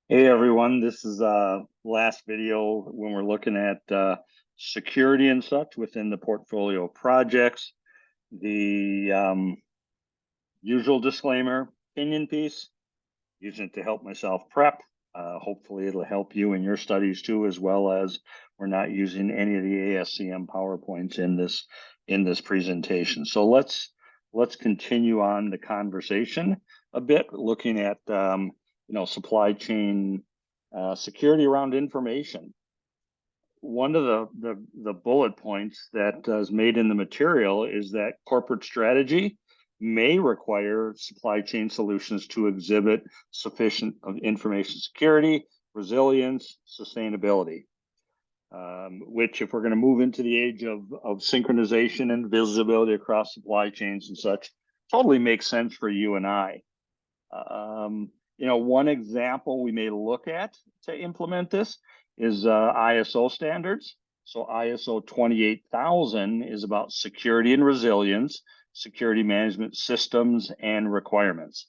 Hey everyone, this is last video when we're looking at security and such within the portfolio projects. The usual disclaimer, opinion piece, using it to help myself prep. Hopefully it'll help you in your studies too, as well as we're not using any of the ASCM PowerPoints in this presentation. So let's continue on the conversation a bit, looking at supply chain security around information. One of the bullet points that is made in the material is that corporate strategy may require supply chain solutions to exhibit sufficient of information security, resilience, sustainability. Which, if we're going to move into the age of synchronization and visibility across supply chains and such, totally makes sense for you and I. One example we may look at to implement this is ISO standards. So ISO 28000 is about security and resilience, security management systems and requirements.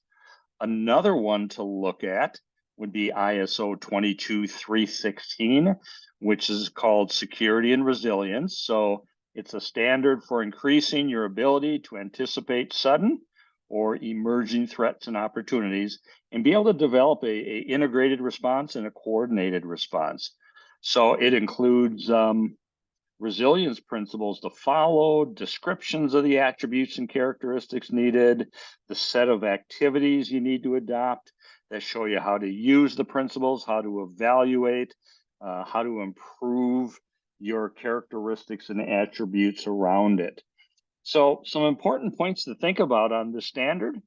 Another one to look at would be ISO 22316, which is called security and resilience. So it's a standard for increasing your ability to anticipate sudden or emerging threats and opportunities and be able to develop a integrated response and a coordinated response. So it includes resilience principles to follow, descriptions of the attributes and characteristics needed, the set of activities you need to adopt that show you how to use the principles, how to evaluate, how to improve your characteristics and attributes around it. So some important points to think about on the standard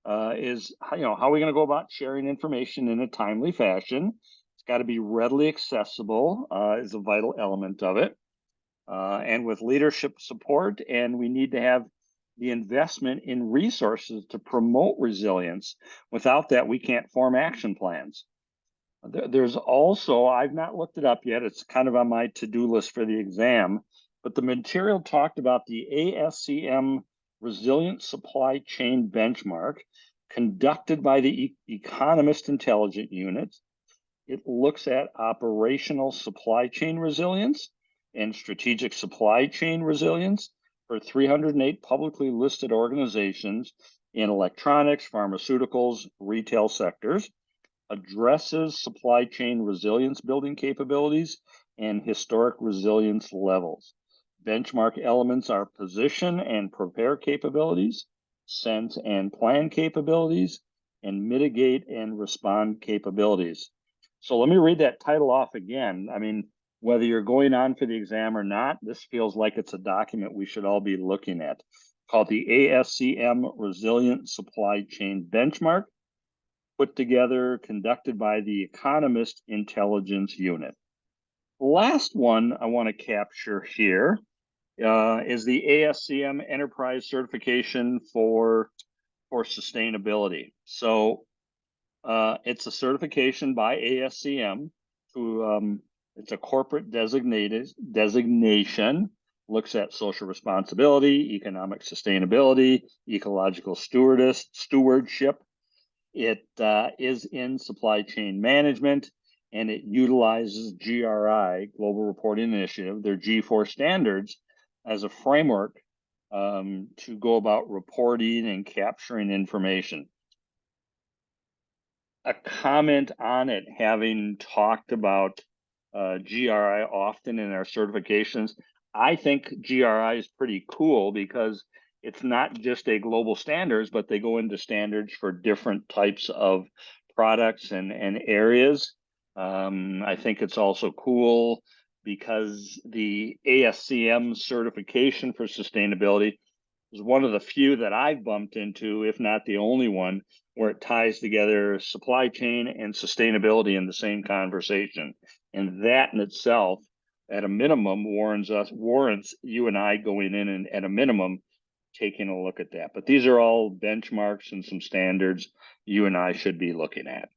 is how are we going to go about sharing information in a timely fashion. It's got to be readily accessible is a vital element of it. And with leadership support, and we need to have the investment in resources to promote resilience. Without that, we can't form action plans. There's also, I've not looked it up yet, it's kind of on my to-do list for the exam, but the material talked about the ASCM Resilient Supply Chain Benchmark conducted by the Economist Intelligence Unit. It looks at operational supply chain resilience and strategic supply chain resilience for 308 publicly listed organizations in electronics, pharmaceuticals, retail sectors, addresses supply chain resilience building capabilities and historic resilience levels. Benchmark elements are position and prepare capabilities, sense and plan capabilities, and mitigate and respond capabilities. So let me read that title off again. I mean, whether you're going on for the exam or not, this feels like it's a document we should all be looking at, called the ASCM Resilient Supply Chain Benchmark, put together, conducted by the Economist Intelligence Unit. The last one I want to capture here is the ASCM Enterprise Certification for sustainability. So it's a certification by ASCM to it's a corporate designation, looks at social responsibility, economic sustainability, ecological stewardship. It is in supply chain management, and it utilizes GRI, Global Reporting Initiative, their G4 standards, as a framework to go about reporting and capturing information. A comment on it, having talked about GRI often in our certifications, I think GRI is pretty cool because it's not just a global standards, but they go into standards for different types of products and areas. I think it's also cool because the ASCM certification for sustainability is one of the few that I've bumped into, if not the only one, where it ties together supply chain and sustainability in the same conversation. And that in itself, at a minimum, warrants you and I going in and at a minimum taking a look at that. But these are all benchmarks and some standards you and I should be looking at.